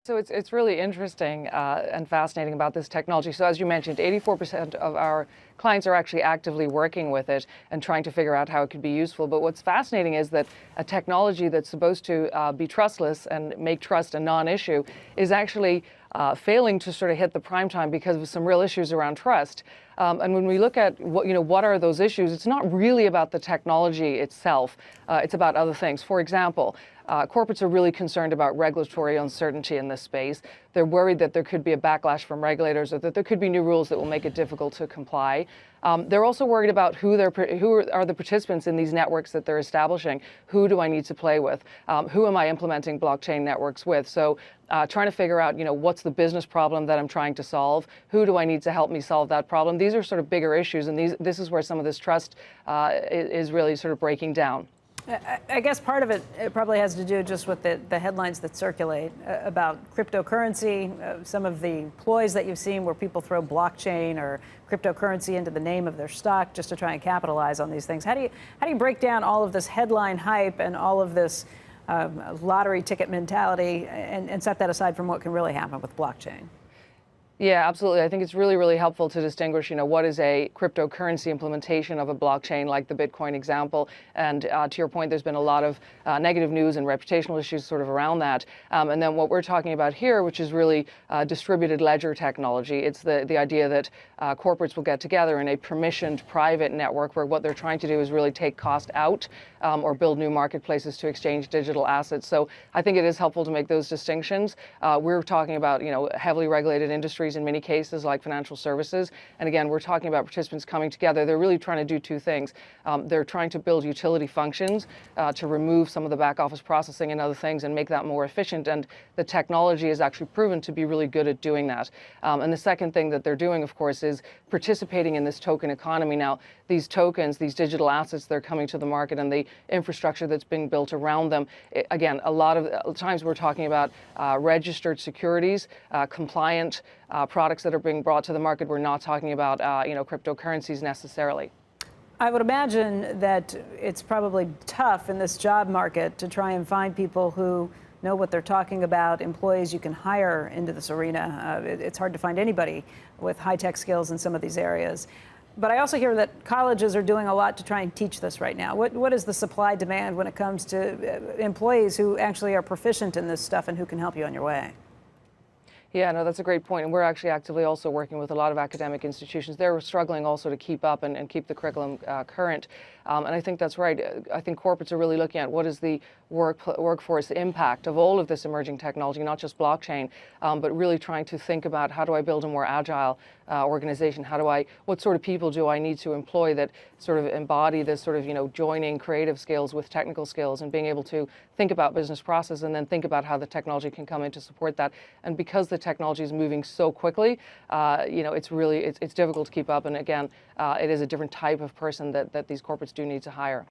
So it's really interesting and fascinating about this technology. So as you mentioned, 84% of our clients are actually actively working with it and trying to figure out how it could be useful. But what's fascinating is that a technology that's supposed to be trustless and make trust a non-issue is actually failing to sort of hit the prime time because of some real issues around trust. And when we look at what are those issues, it's not really about the technology itself. It's about other things. For example, corporates are really concerned about regulatory uncertainty in this space. They're worried that there could be a backlash from regulators or that there could be new rules that will make it difficult to comply. They're also worried about who are the participants in these networks that they're establishing. Who do I need to play with? Who am I implementing blockchain networks with? So trying to figure out, what's the business problem that I'm trying to solve? Who do I need to help me solve that problem? These are sort of bigger issues, and this is where some of this trust is really sort of breaking down. I guess part of it probably has to do just with the headlines that circulate about cryptocurrency, some of the ploys that you've seen where people throw blockchain or cryptocurrency into the name of their stock just to try and capitalize on these things. How do you break down all of this headline hype and all of this lottery ticket mentality and set that aside from what can really happen with blockchain? Yeah, absolutely. I think it's really, really helpful to distinguish, what is a cryptocurrency implementation of a blockchain like the Bitcoin example. And to your point, there's been a lot of negative news and reputational issues sort of around that. And then what we're talking about here, which is really distributed ledger technology, it's the idea that corporates will get together in a permissioned private network where what they're trying to do is really take cost out or build new marketplaces to exchange digital assets. So I think it is helpful to make those distinctions. We're talking about, heavily regulated industries in many cases like financial services. And again, we're talking about participants coming together. They're really trying to do two things. They're trying to build utility functions to remove some of the back office processing and other things and make that more efficient. And the technology is actually proven to be really good at doing that. And the second thing that they're doing, of course, is participating in this token economy. Now, these tokens, these digital assets, they're coming to the market and the infrastructure that's being built around them. Again, a lot of times we're talking about registered securities, compliant products that are being brought to the market. We're not talking about, cryptocurrencies necessarily. I would imagine that it's probably tough in this job market to try and find people who know what they're talking about, employees you can hire into this arena. It's hard to find anybody with high-tech skills in some of these areas. But I also hear that colleges are doing a lot to try and teach this right now. What is the supply demand when it comes to employees who actually are proficient in this stuff and who can help you on your way? Yeah, no, that's a great point. And we're actually actively also working with a lot of academic institutions. They're struggling also to keep up and keep the curriculum current. And I think that's right. I think corporates are really looking at what is the workforce impact of all of this emerging technology, not just blockchain, but really trying to think about how do I build a more agile organization? What sort of people do I need to employ that sort of embody this sort of, joining creative skills with technical skills and being able to think about business process and then think about how the technology can come in to support that. And because the technology is moving so quickly, it's difficult to keep up. And again, it is a different type of person that these corporates do need to hire.